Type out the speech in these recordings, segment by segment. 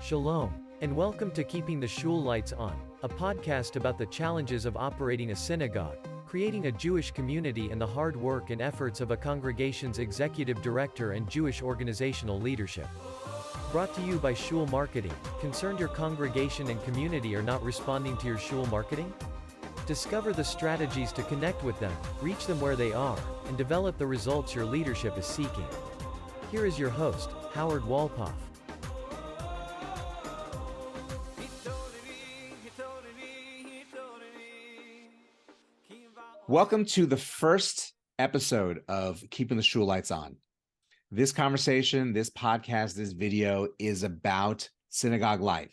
Shalom, and welcome to Keeping the Shul Lights On, a podcast about the challenges of operating a synagogue, creating a Jewish community, and the hard work and efforts of a congregation's executive director and Jewish organizational leadership. Brought to you by Shul Marketing. Concerned your congregation and community are not responding to your Shul marketing? Discover the strategies to connect with them, reach them where they are, and develop the results your leadership is seeking. Here is your host, Howard Walpoff. Welcome to the first episode of Keeping the Shul Lights On. This conversation, this podcast, this video is about synagogue life.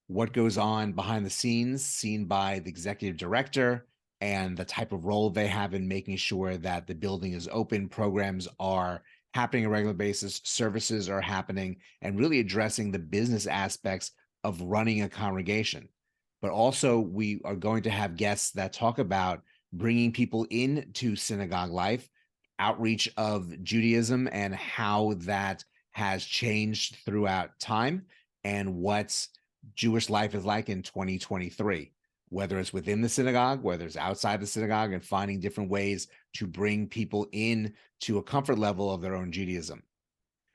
What goes on behind the scenes, seen by the executive director, and the type of role they have in making sure that the building is open, programs are happening on a regular basis, services are happening, and really addressing the business aspects of running a congregation. But also, we are going to have guests that talk about bringing people into synagogue life, outreach of Judaism, and how that has changed throughout time, and what Jewish life is like in 2023, whether it's within the synagogue, whether it's outside the synagogue, and finding different ways to bring people in to a comfort level of their own Judaism.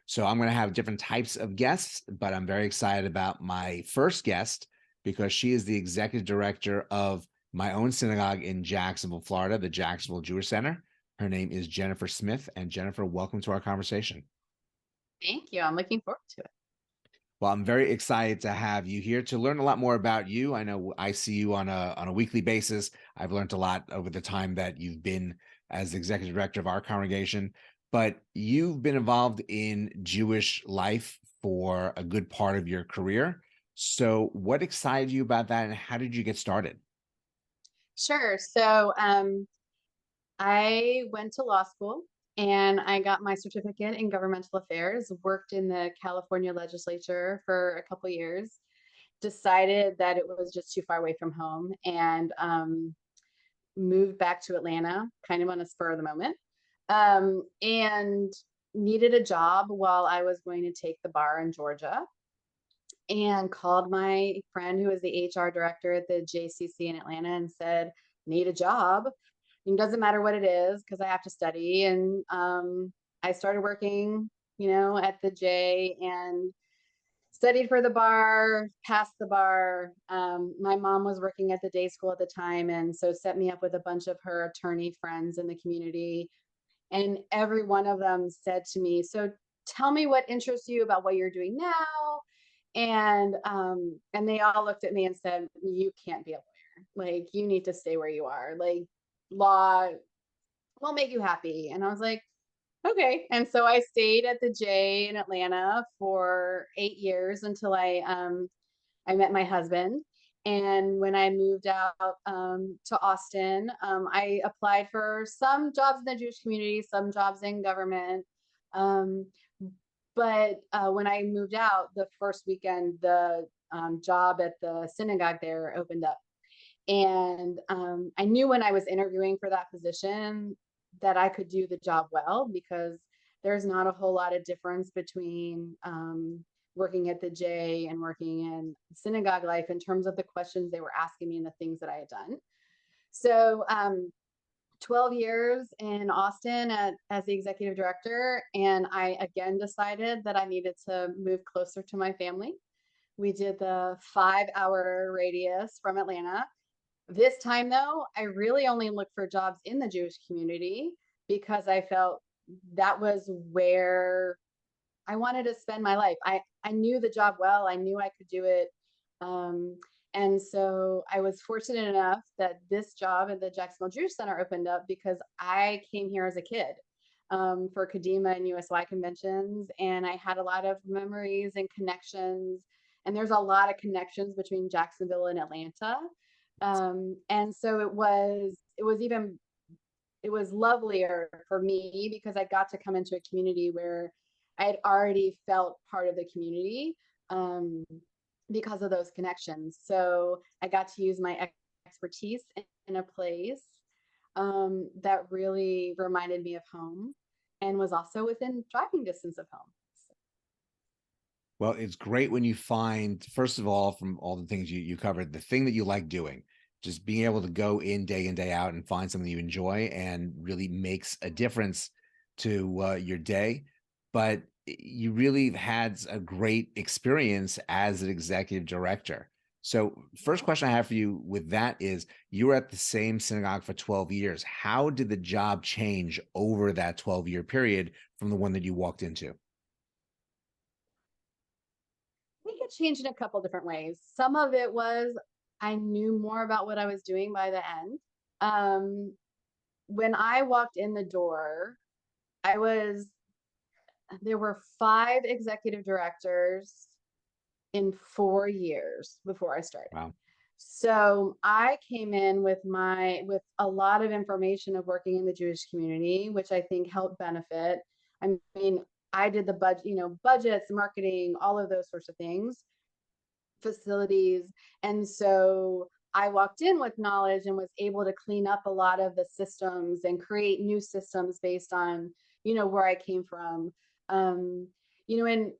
So I'm going to have different types of guests, but I'm very excited about my first guest because she is the executive director of my own synagogue in Jacksonville, Florida, the Jacksonville Jewish Center. Her name is Jennifer Smith. And Jennifer, welcome to our conversation. Thank you. I'm looking forward to it. Well, I'm very excited to have you here to learn a lot more about you. I know I see you on a weekly basis. I've learned a lot over the time that you've been as the executive director of our congregation, but you've been involved in Jewish life for a good part of your career. So what excited you about that, and how did you get started? Sure. So I went to law school and I got my certificate in governmental affairs, worked in the California legislature for a couple years, decided that it was just too far away from home, and moved back to Atlanta kind of on a spur of the moment, and needed a job while I was going to take the bar in Georgia, and called my friend who was the HR director at the JCC in Atlanta and said, need a job. It doesn't matter what it is because I have to study. And I started working, at the J and studied for the bar, passed the bar. My mom was working at the day school at the time, and so set me up with a bunch of her attorney friends in the community. And every one of them said to me, so tell me what interests you about what you're doing now. And they all looked at me and said, you can't be a lawyer. Like, you need to stay where you are. Like, law will make you happy. And I was like, okay. And so I stayed at the J in Atlanta for 8 years until I met my husband. And when I moved out to Austin, I applied for some jobs in the Jewish community, some jobs in government. But when I moved out, the first weekend, the job at the synagogue there opened up. And I knew when I was interviewing for that position that I could do the job well, because there's not a whole lot of difference between working at the J and working in synagogue life in terms of the questions they were asking me and the things that I had done. So 12 years in Austin as the executive director, and I again decided that I needed to move closer to my family. We did the 5-hour radius from Atlanta. This time, though, I really only looked for jobs in the Jewish community because I felt that was where I wanted to spend my life. I knew the job well. I knew I could do it. And so I was fortunate enough that this job at the Jacksonville Jewish Center opened up because I came here as a kid for Kadima and USY conventions. And I had a lot of memories and connections. And there's a lot of connections between Jacksonville and Atlanta. And so it was lovelier for me because I got to come into a community where I had already felt part of the community. Because of those connections. So I got to use my expertise in a place that really reminded me of home and was also within driving distance of home. Well, it's great when you find, first of all, from all the things you covered, the thing that you like doing, just being able to go in, day out and find something you enjoy and really makes a difference to your day. But you really had a great experience as an executive director. So, first question I have for you with that is you were at the same synagogue for 12 years. How did the job change over that 12-year period from the one that you walked into? I think it changed in a couple different ways. Some of it was I knew more about what I was doing by the end. Um, when I walked in the door, I was there were 5 executive directors in 4 years before I started. Wow. So I came in with a lot of information of working in the Jewish community, which I think helped benefit. I mean, I did the budget, budgets, marketing, all of those sorts of things, facilities. And so I walked in with knowledge and was able to clean up a lot of the systems and create new systems based on, where I came from. Um, and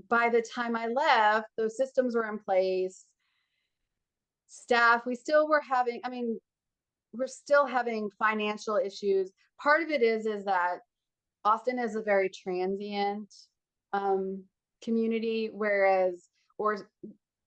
by the time I left, those systems were in place. Staff, we still were having, I mean, we're still having financial issues. Part of it is that Austin is a very transient um, community, whereas, or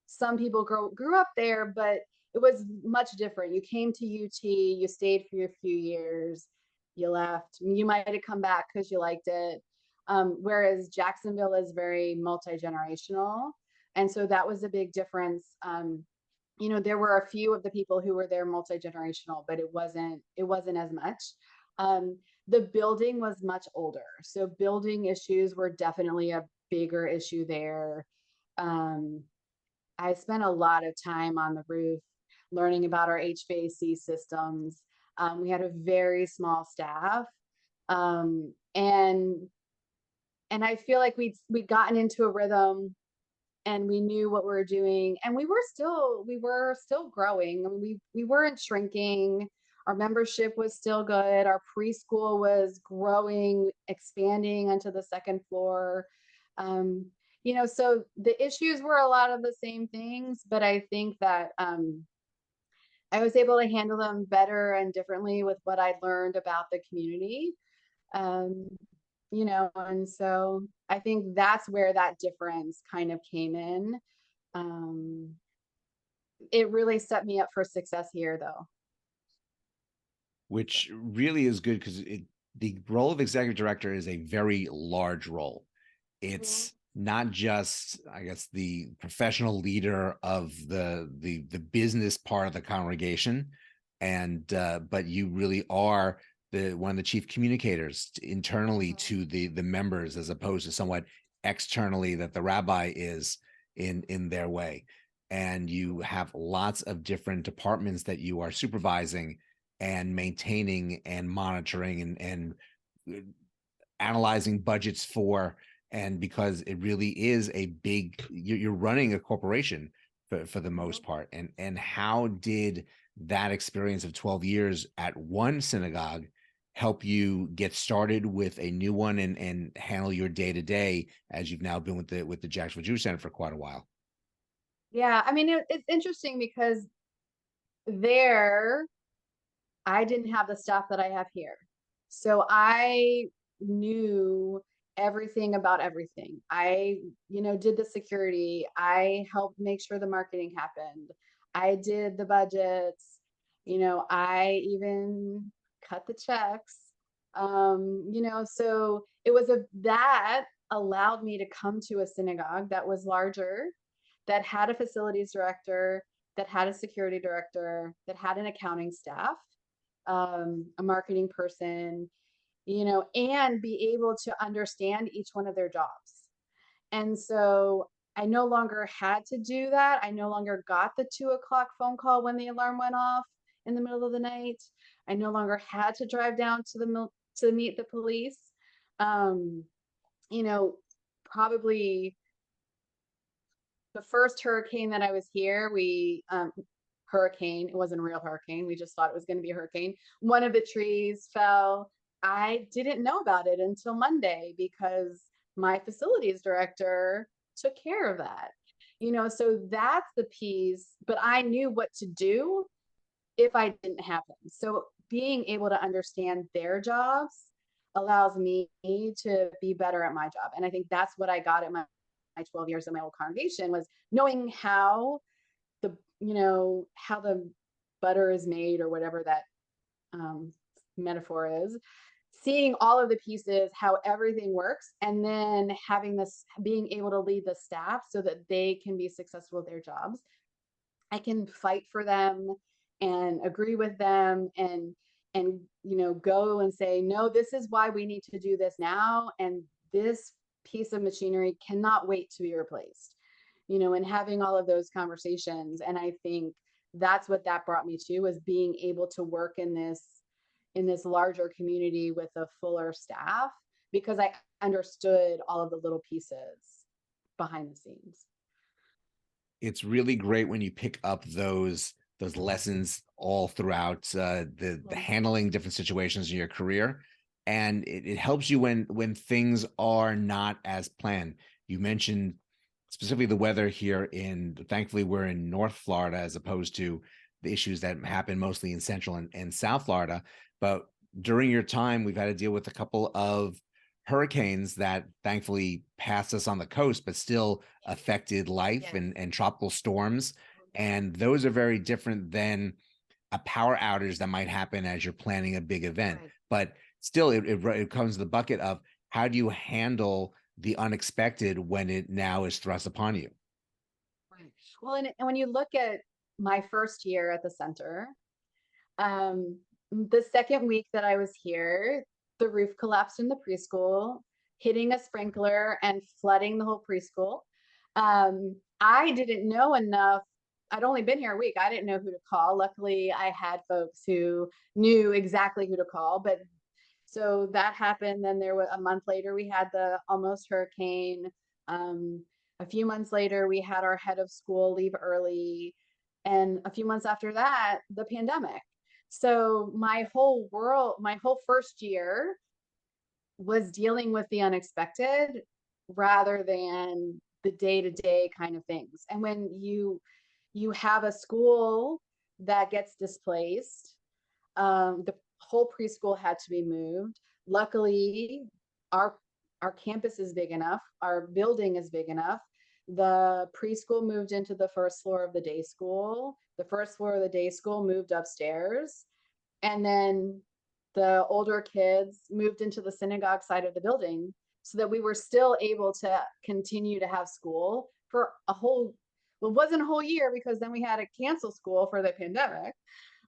some people grew up there, but it was much different. You came to UT, you stayed for a few years, you left. You might have come back because you liked it. Whereas Jacksonville is very multi-generational. And so that was a big difference. There were a few of the people who were there multi-generational, but it wasn't as much. Um, the building was much older. So building issues were definitely a bigger issue there. Um, I spent a lot of time on the roof learning about our HVAC systems. We had a very small staff. And I feel like we'd gotten into a rhythm and we knew what we were doing, and we were still growing. I mean, we weren't shrinking. Our membership was still good. Our preschool was growing, expanding onto the second floor. um, so the issues were a lot of the same things, but I think that I was able to handle them better and differently with what I learned about the community. um, and so I think that's where that difference kind of came in. um, it really set me up for success here, though. Which really is good because the role of executive director is a very large role. Mhm. It's not just, I guess, the professional leader of the business part of the congregation, and but you really are the one of the chief communicators internally to the members, as opposed to somewhat externally that the rabbi is in their way. And you have lots of different departments that you are supervising and maintaining and monitoring and analyzing budgets for. And because it really is a big, you're running a corporation for the most part. And how did that experience of 12 years at one synagogue help you get started with a new one and handle your day to day as you've now been with the Jacksonville Jewish Center for quite a while? Yeah, I mean, it's interesting because there I didn't have the staff that I have here. So I knew everything about everything. I, did the security. I helped make sure the marketing happened. I did the budgets. I even cut the checks. So it was that allowed me to come to a synagogue that was larger, that had a facilities director, that had a security director, that had an accounting staff, a marketing person, and be able to understand each one of their jobs. And so I no longer had to do that. I no longer got the 2 o'clock phone call when the alarm went off in the middle of the night. I no longer had to drive down to meet the police. Um, you know, Probably the first hurricane that I was here, hurricane, it wasn't a real hurricane. We just thought it was going to be a hurricane. One of the trees fell. I didn't know about it until Monday because my facilities director took care of that. So that's the piece, but I knew what to do if I didn't have them. So being able to understand their jobs allows me to be better at my job. And I think that's what I got at my 12 years in my old congregation, was knowing how how the butter is made, or whatever that metaphor is, seeing all of the pieces, how everything works, and then being able to lead the staff so that they can be successful with their jobs. I can fight for them and agree with them, and go and say, no, this is why we need to do this now, and this piece of machinery cannot wait to be replaced. And having all of those conversations. And I think that's what that brought me to, was being able to work in this larger community with a fuller staff, because I understood all of the little pieces behind the scenes. It's really great when you pick up those lessons all throughout the handling different situations in your career, and it helps you when things are not as planned. You mentioned specifically the weather here thankfully we're in North Florida, as opposed to the issues that happen mostly in Central and South Florida. But during your time, we've had to deal with a couple of hurricanes that thankfully passed us on the coast, but still affected life, Yes. and tropical storms. And those are very different than a power outage that might happen as you're planning a big event. Right. But still, it comes to the bucket of, how do you handle the unexpected when it now is thrust upon you? Right. Well, and when you look at my first year at the center, the second week that I was here, the roof collapsed in the preschool, hitting a sprinkler and flooding the whole preschool. I didn't know enough. I'd only been here a week. I didn't know who to call. Luckily, I had folks who knew exactly who to call. But so that happened. Then there was a month later, we had the almost hurricane. A few months later, we had our head of school leave early. And a few months after that, the pandemic. So my whole first year was dealing with the unexpected rather than the day-to-day kind of things. And when you have a school that gets displaced, the whole preschool had to be moved. Luckily, our campus is big enough, our building is big enough. The preschool moved into the first floor of the day school. The first floor of the day school moved upstairs. And then the older kids moved into the synagogue side of the building, so that we were still able to continue to have school for it wasn't a whole year, because then we had to cancel school for the pandemic.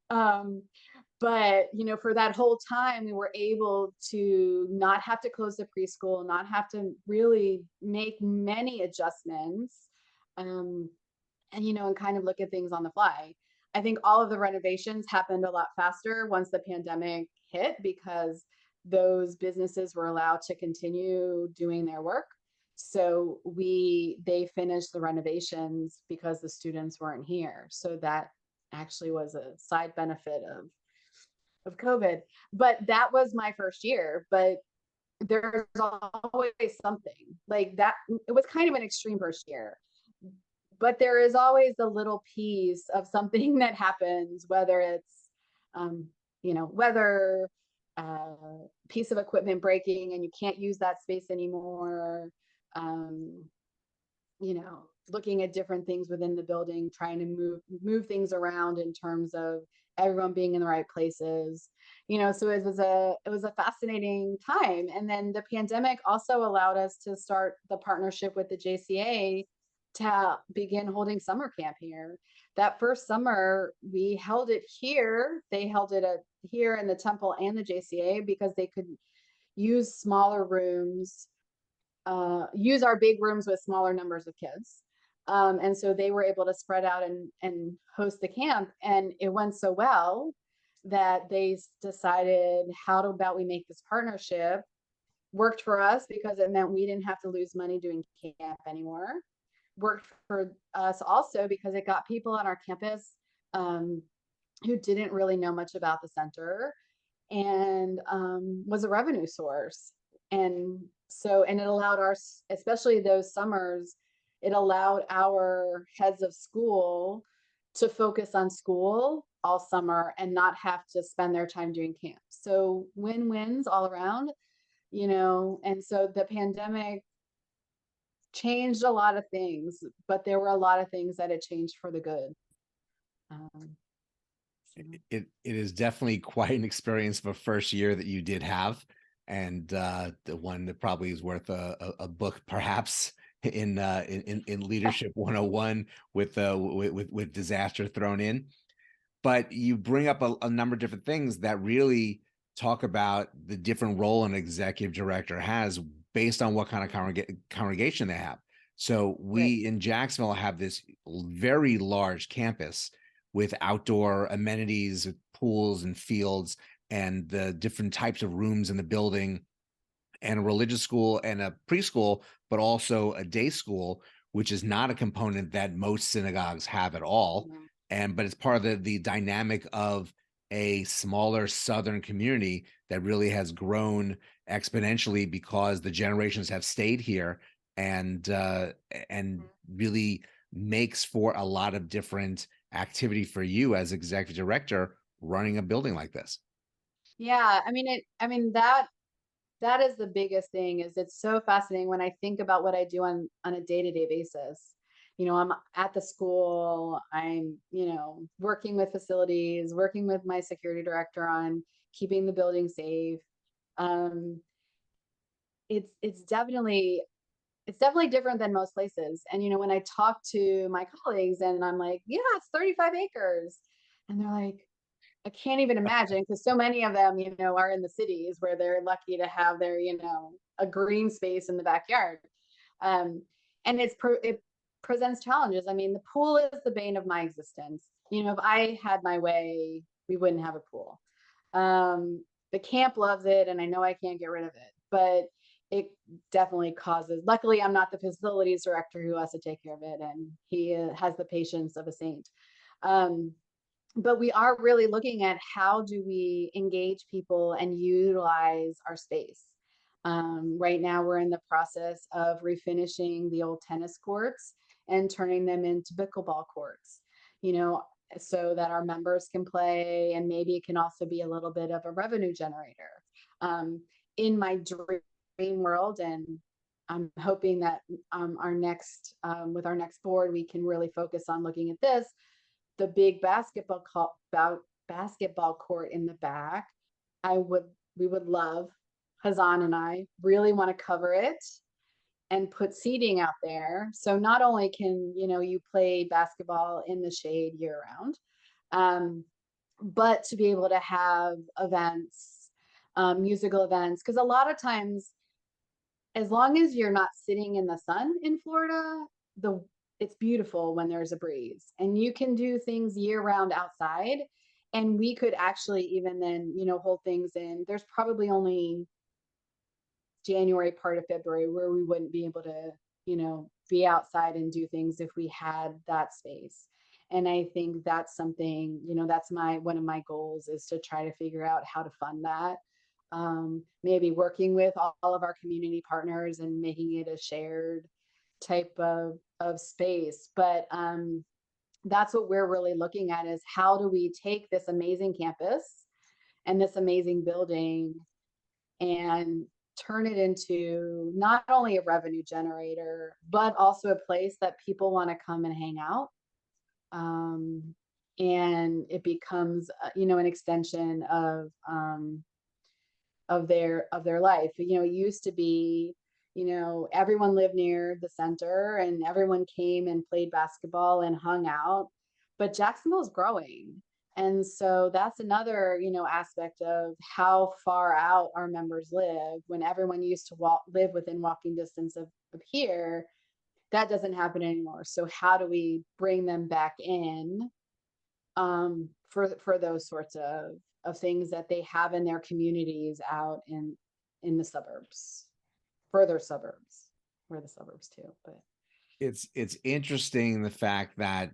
But for that whole time, we were able to not have to close the preschool, not have to really make many adjustments, and kind of look at things on the fly. I think all of the renovations happened a lot faster once the pandemic hit, because those businesses were allowed to continue doing their work. So they finished the renovations because the students weren't here. So that actually was a side benefit of COVID. But that was my first year. But there's always something like that. It was kind of an extreme first year, but there is always a little piece of something that happens, whether it's weather, piece of equipment breaking and you can't use that space anymore, um, looking at different things within the building, trying to move things around in terms of everyone being in the right places. So it was a fascinating time. And then the pandemic also allowed us to start the partnership with the JCA to begin holding summer camp here. That first summer, we held it here. They held it here in the temple and the JCA, because they could use smaller rooms, use our big rooms with smaller numbers of kids. And so they were able to spread out and host the camp. And it went so well that they decided, how about we make this partnership? Worked for us because it meant we didn't have to lose money doing camp anymore. Worked for us also because it got people on our campus who didn't really know much about the center, and was a revenue source. And it allowed especially those summers, it allowed our heads of school to focus on school all summer and not have to spend their time doing camp. So win-wins all around, and so the pandemic changed a lot of things, but there were a lot of things that it changed for the good. So. It is definitely quite an experience of a first year that you did have, and the one that probably is worth a book, perhaps in Leadership 101 with disaster thrown in. But you bring up a number of different things that really talk about the different role an executive director has based on what kind of congregation they have. So we in Jacksonville have this very large campus with outdoor amenities, pools and fields, and the different types of rooms in the building, and a religious school and a preschool, but also a day school, which is not a component that most synagogues have at all. But it's part of the dynamic of a smaller Southern community that really has grown exponentially because the generations have stayed here, and really makes for a lot of different activity for you as executive director running a building like this. Yeah, that is the biggest thing. Is it's so fascinating when I think about what I do on a day-to-day basis. I'm at the school, I'm, working with facilities, working with my security director on keeping the building safe. It's definitely different than most places. And when I talk to my colleagues and I'm like, yeah, it's 35 acres. And they're like, I can't even imagine, because so many of them, are in the cities where they're lucky to have their, a green space in the backyard. And it presents challenges. I mean, the pool is the bane of my existence. If I had my way, we wouldn't have a pool. The camp loves it, and I know I can't get rid of it, but it definitely causes. Luckily, I'm not the facilities director who has to take care of it, and he has the patience of a saint. But we are really looking at how do we engage people and utilize our space. Right now, we're in the process of refinishing the old tennis courts and turning them into pickleball courts, so that our members can play, and maybe it can also be a little bit of a revenue generator. In my dream world, and I'm hoping that with our next board, we can really focus on looking at this. The big basketball court in the back, we would love, Hazan and I really want to cover it and put seating out there. So not only can, you play basketball in the shade year round, but to be able to have events, musical events. Because a lot of times, as long as you're not sitting in the sun in Florida, it's beautiful when there's a breeze, and you can do things year round outside. And we could actually even then, hold things in. There's probably only January, part of February, where we wouldn't be able to, be outside and do things if we had that space. And I think that's something, that's one of my goals, is to try to figure out how to fund that. Maybe working with all of our community partners and making it a shared type of space. But that's what we're really looking at, is how do we take this amazing campus and this amazing building and turn it into not only a revenue generator, but also a place that people want to come and hang out. And it becomes, an extension of their life. It used to be, everyone lived near the center and everyone came and played basketball and hung out, but Jacksonville is growing. And so that's another, aspect of how far out our members live. When everyone used to live within walking distance of here, that doesn't happen anymore. So how do we bring them back in, for those sorts of things that they have in their communities out in the suburbs, further suburbs, we're the suburbs too. But it's interesting the fact that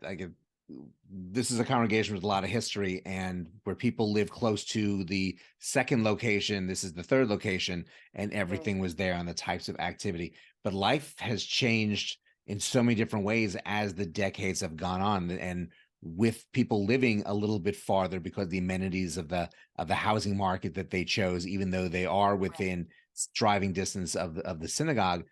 this is a congregation with a lot of history, and where people live close to the second location, this is the third location, and everything was there on the types of activity. But life has changed in so many different ways as the decades have gone on, and with people living a little bit farther because the amenities of the housing market that they chose, even though they are within driving distance of the synagogue.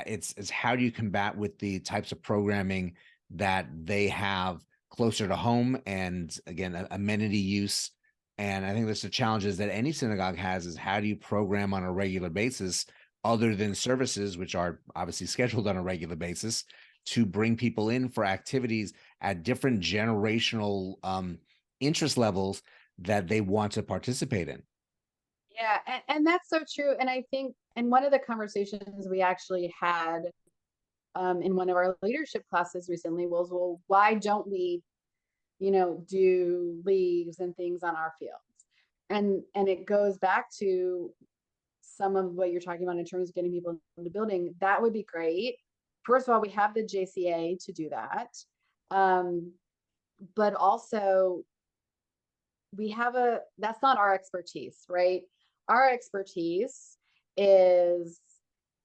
It's how do you combat with the types of programming that they have closer to home, and again, amenity use. And I think that's the challenges that any synagogue has, is how do you program on a regular basis, other than services, which are obviously scheduled on a regular basis, to bring people in for activities at different generational interest levels that they want to participate in. Yeah, and that's so true. And I think, and one of the conversations we actually had in one of our leadership classes recently was, well, why don't we, do leagues and things on our fields? And it goes back to some of what you're talking about in terms of getting people in the building. That would be great. First of all, we have the JCA to do that. But also that's not our expertise, right? Our expertise is,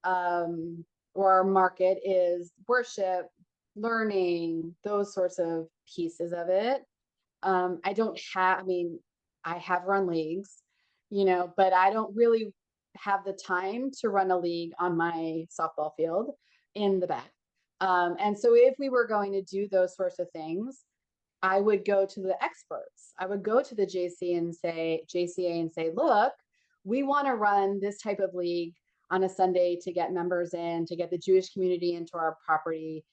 or our market is worship, learning, those sorts of pieces of it. I have run leagues, but I don't really have the time to run a league on my softball field in the back. And so if we were going to do those sorts of things, I would go to the experts. I would go to the JCA and say, look, we want to run this type of league on a Sunday to get members in, to get the Jewish community into our property.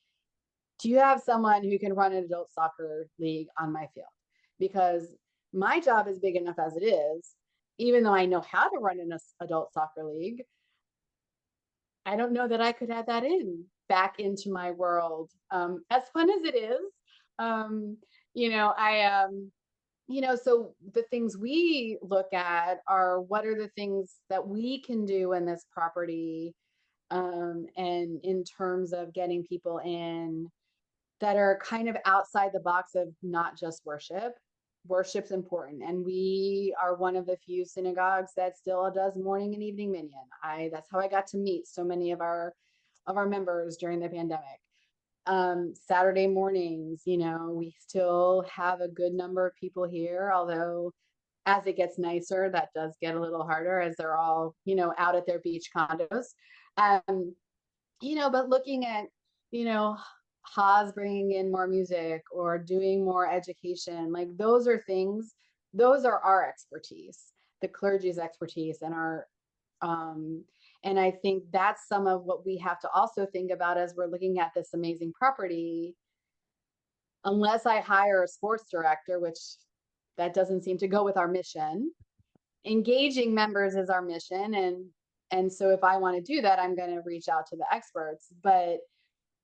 Do you have someone who can run an adult soccer league on my field? Because my job is big enough as it is, even though I know how to run an adult soccer league. I don't know that I could add that back into my world. As fun as it is, so the things we look at are, what are the things that we can do in this property, and in terms of getting people in that are kind of outside the box of not just worship. Worship's important, and we are one of the few synagogues that still does morning and evening minyan. That's how I got to meet so many of our members during the pandemic. Saturday mornings, we still have a good number of people here, although as it gets nicer, that does get a little harder as they're all, out at their beach condos. But looking at, Haas bringing in more music or doing more education, like those are our expertise, the clergy's expertise, and and I think that's some of what we have to also think about as we're looking at this amazing property. Unless I hire a sports director, which that doesn't seem to go with our mission, engaging members is our mission. And so if I want to do that, I'm going to reach out to the experts. But,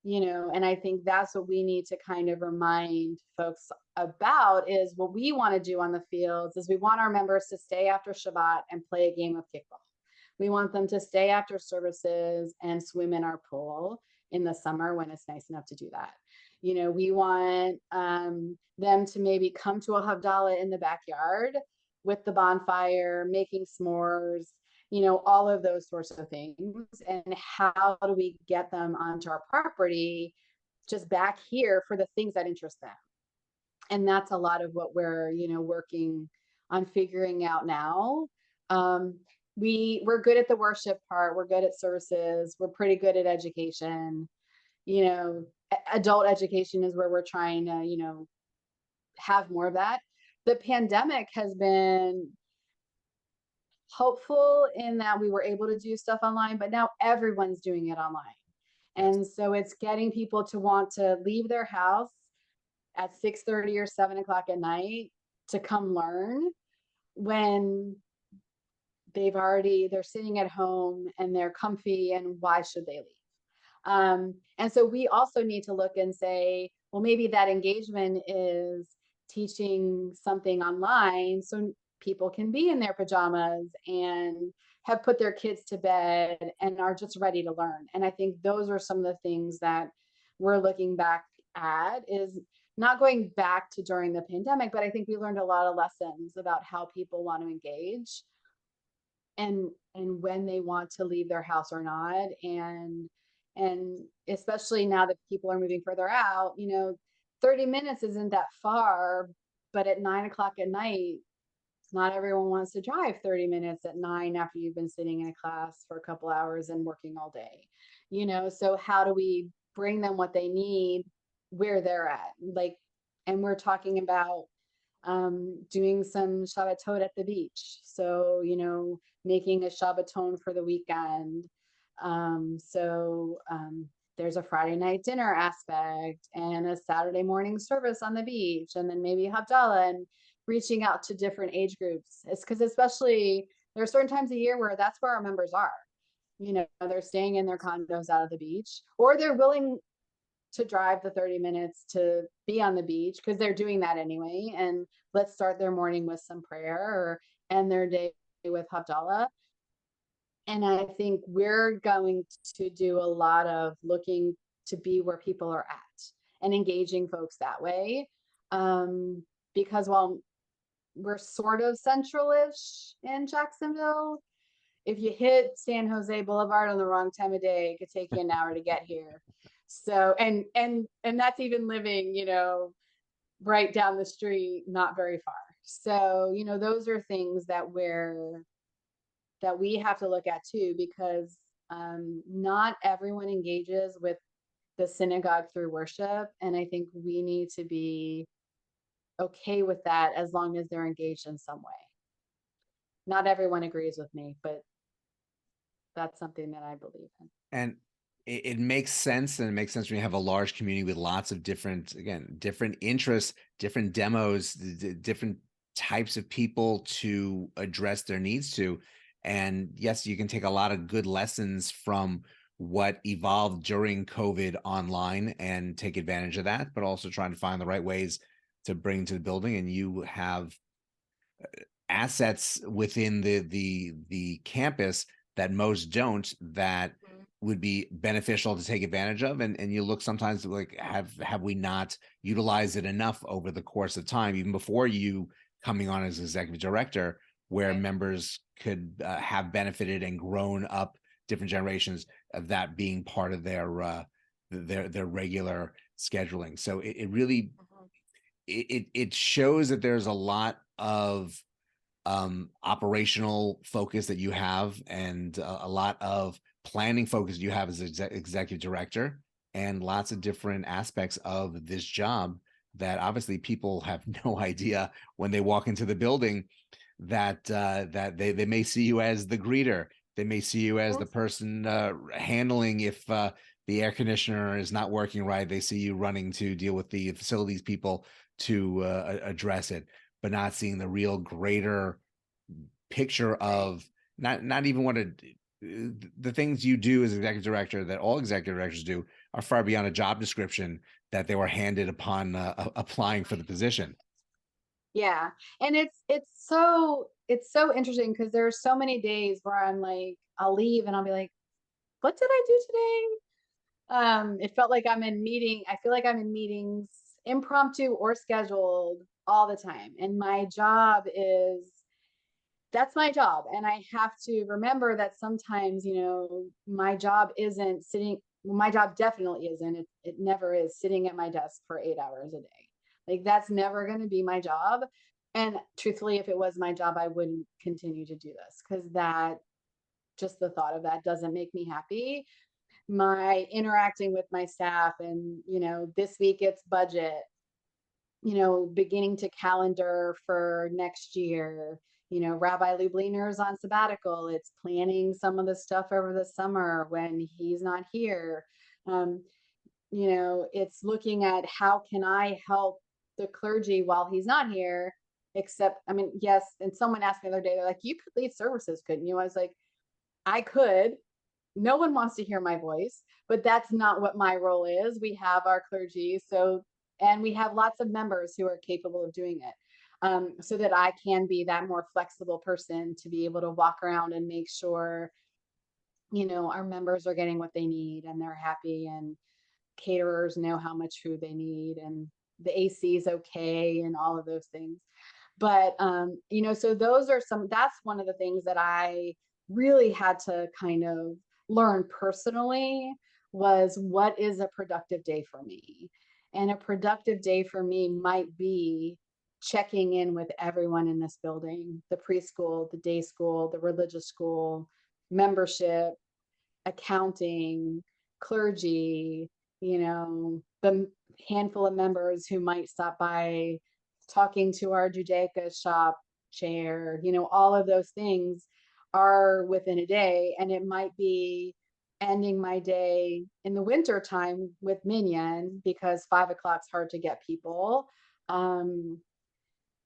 and I think that's what we need to kind of remind folks about, is what we want to do on the fields is we want our members to stay after Shabbat and play a game of kickball. We want them to stay after services and swim in our pool in the summer when it's nice enough to do that. We want them to maybe come to a Havdalah in the backyard with the bonfire, making s'mores, all of those sorts of things. And how do we get them onto our property, just back here, for the things that interest them? And that's a lot of what we're, working on figuring out now. We're good at the worship part. We're good at services. We're pretty good at education. Adult education is where we're trying to, have more of that. The pandemic has been hopeful in that we were able to do stuff online, but now everyone's doing it online. And so it's getting people to want to leave their house at 6:30 or 7 o'clock at night to come learn, when they're sitting at home and they're comfy, and why should they leave? And so we also need to look and say, well, maybe that engagement is teaching something online so people can be in their pajamas and have put their kids to bed and are just ready to learn. And I think those are some of the things that we're looking back at, is not going back to during the pandemic, but I think we learned a lot of lessons about how people want to engage and when they want to leave their house or not, and And especially now that people are moving further out, 30 minutes isn't that far, but at 9 o'clock at night, not everyone wants to drive 30 minutes at 9 after you've been sitting in a class for a couple hours and working all day. So how do we bring them what they need where they're at? Like, and we're talking about doing some Shabbatot at the beach. So, making a Shabbaton for the weekend. There's a Friday night dinner aspect and a Saturday morning service on the beach, and then maybe Havdalah, and reaching out to different age groups. It's because especially there are certain times a year where that's where our members are. They're staying in their condos out of the beach, or they're willing to drive the 30 minutes to be on the beach because they're doing that anyway. And let's start their morning with some prayer or end their day with Havdalah. And I think we're going to do a lot of looking to be where people are at and engaging folks that way. Because while we're sort of central-ish in Jacksonville, if you hit San Jose Boulevard on the wrong time of day, it could take you an hour to get here. So, and that's even living, right down the street, not very far. So, those are things that we have to look at too, because not everyone engages with the synagogue through worship. And I think we need to be okay with that as long as they're engaged in some way. Not everyone agrees with me, but that's something that I believe in. And it makes sense. And it makes sense when you have a large community with lots of different interests, different demos, different types of people to address their needs to. And yes, you can take a lot of good lessons from what evolved during COVID online and take advantage of that, but also trying to find the right ways to bring to the building. And you have assets within the campus that most don't, that would be beneficial to take advantage of. And you look sometimes like, have we not utilized it enough over the course of time, even before you coming on as executive director, where members could have benefited and grown up different generations of that being part of their regular scheduling. So it really, it shows that there's a lot of operational focus that you have, and a lot of planning focus you have as executive director, and lots of different aspects of this job that obviously people have no idea when they walk into the building, that they may see you as the greeter. They may see you as the person handling if the air conditioner is not working right. They see you running to deal with the facilities people to address it, but not seeing the real greater picture of not even what the things you do as executive director, that all executive directors do, are far beyond a job description that they were handed upon applying for the position. Yeah. And it's so interesting because there are so many days where I'm like, I'll leave and I'll be like, what did I do today? It felt like I feel like I'm in meetings, impromptu or scheduled, all the time. And my job that's my job. And I have to remember that sometimes, my job definitely isn't, it never is sitting at my desk for 8 hours a day. Like, that's never going to be my job. And truthfully, if it was my job, I wouldn't continue to do this, because just the thought of that doesn't make me happy. My interacting with my staff, and, this week it's budget, beginning to calendar for next year. Rabbi Lubliner's on sabbatical. It's planning some of the stuff over the summer when he's not here. It's looking at how can I help the clergy while he's not here, yes. And someone asked me the other day, they're like, you could lead services, couldn't you? I was like, I could. No one wants to hear my voice, but that's not what my role is. We have our clergy, and we have lots of members who are capable of doing it, so that I can be that more flexible person to be able to walk around and make sure, our members are getting what they need and they're happy, and caterers know how much food they need, and the AC is okay, and all of those things. But, so that's one of the things that I really had to kind of learn personally, was, what is a productive day for me? And a productive day for me might be checking in with everyone in this building, the preschool, the day school, the religious school, membership, accounting, clergy, the handful of members who might stop by, talking to our Judaica shop chair, all of those things are within a day. And it might be ending my day in the winter time with Minyan because 5 o'clock's hard to get people. And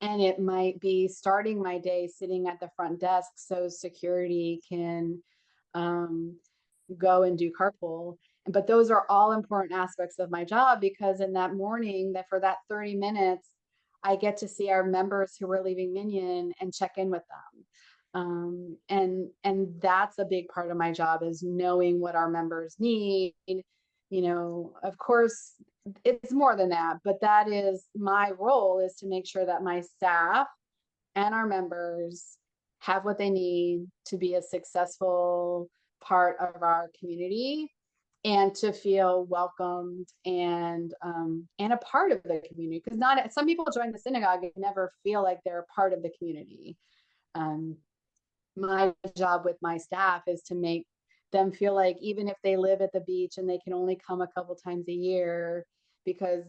it might be starting my day sitting at the front desk so security can go and do carpool. But those are all important aspects of my job, because in that morning, that for that 30 minutes, I get to see our members who are leaving Minyan and check in with them. And that's a big part of my job, is knowing what our members need. Of course, it's more than that, but that is my role, is to make sure that my staff and our members have what they need to be a successful part of our community, and to feel welcomed and a part of the community. Because not some people join the synagogue and never feel like they're a part of the community. My job with my staff is to make them feel like, even if they live at the beach and they can only come a couple times a year because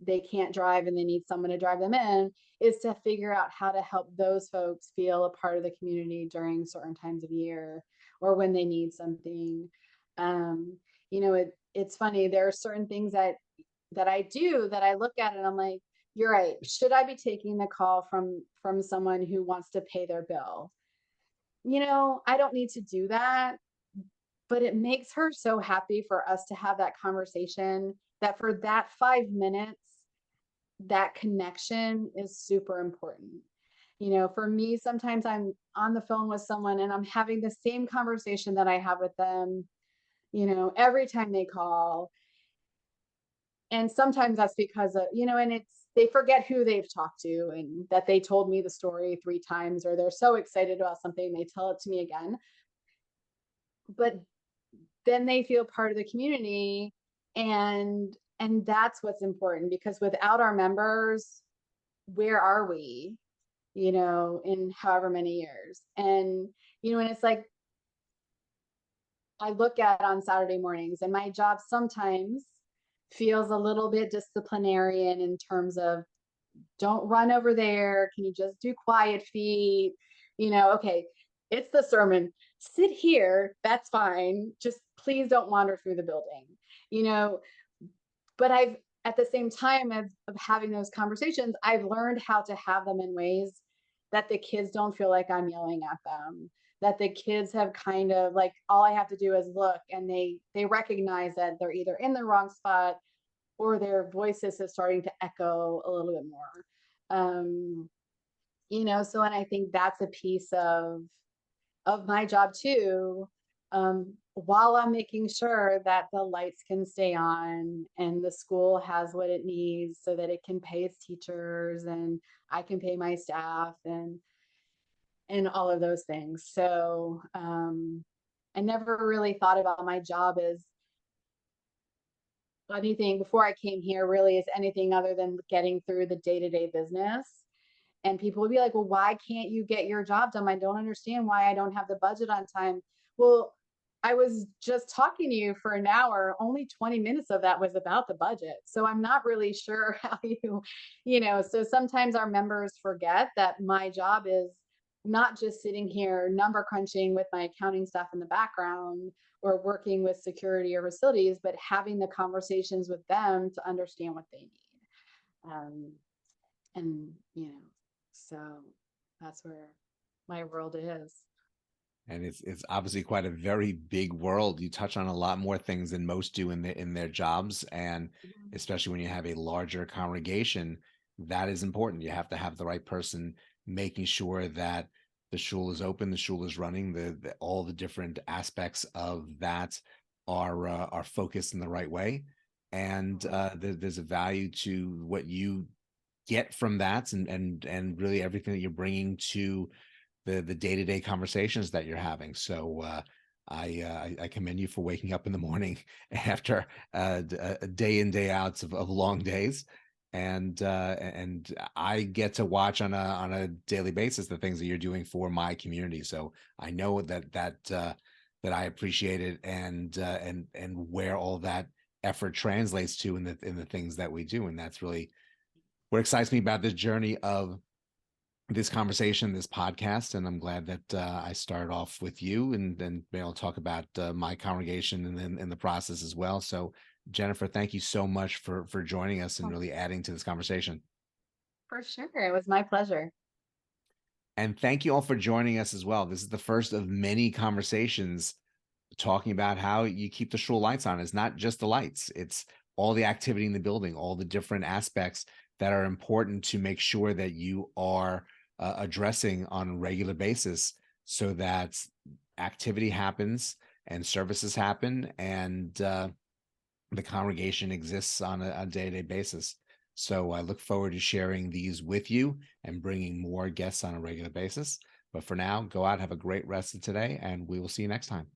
they can't drive and they need someone to drive them in, is to figure out how to help those folks feel a part of the community during certain times of year, or when they need something. It's funny, there are certain things that I do that I look at and I'm like, you're right, should I be taking the call from someone who wants to pay their bill? I don't need to do that, but it makes her so happy for us to have that conversation, that for that 5 minutes, that connection is super important. For me, sometimes I'm on the phone with someone and I'm having the same conversation that I have with them, every time they call. And sometimes that's because of, and they forget who they've talked to and that they told me the story 3 times, or they're so excited about something, they tell it to me again. But then they feel part of the community, and that's what's important, because without our members, where are we, in however many years? And it's like, I look at on Saturday mornings, and my job sometimes feels a little bit disciplinarian in terms of, don't run over there, can you just do quiet feet, okay, it's the sermon, sit here, that's fine, just please don't wander through the building. But I've, at the same time of having those conversations, I've learned how to have them in ways that the kids don't feel like I'm yelling at them, that the kids have kind of like, all I have to do is look, and they recognize that they're either in the wrong spot or their voices are starting to echo a little bit more. So, and I think that's a piece of my job too, while I'm making sure that the lights can stay on and the school has what it needs so that it can pay its teachers and I can pay my staff and all of those things. So I never really thought about my job as anything before I came here, really, as anything other than getting through the day-to-day business. And people would be like, well, why can't you get your job done? I don't understand why I don't have the budget on time. Well, I was just talking to you for an hour, only 20 minutes of that was about the budget. So I'm not really sure how so sometimes our members forget that my job is not just sitting here number crunching with my accounting staff in the background or working with security or facilities, but having the conversations with them to understand what they need. And, so that's where my world is. And it's obviously quite a very big world. You touch on a lot more things than most do in their jobs. And especially when you have a larger congregation, that is important. You have to have the right person making sure that the shul is open, the shul is running, all the different aspects of that are focused in the right way. And there's a value to what you get from that, and really everything that you're bringing to the day-to-day conversations that you're having. So I commend you for waking up in the morning after a day in, day outs of long days. And I get to watch on a daily basis the things that you're doing for my community. So I know that I appreciate it, and where all that effort translates to in the things that we do. And that's really what excites me about this journey of this conversation, this podcast. And I'm glad that I started off with you, and then I'll talk about my congregation and then in the process as well. So Jennifer, thank you so much for joining us and Oh, really adding to this conversation. for sure. It was my pleasure. And thank you all for joining us as well. This is the first of many conversations talking about how you keep the shul lights on. It's not just the lights, it's all the activity in the building, all the different aspects that are important to make sure that you are addressing on a regular basis, so that activity happens and services happen, and the congregation exists on a day-to-day basis. So I look forward to sharing these with you and bringing more guests on a regular basis. But for now, go out, have a great rest of today, and we will see you next time.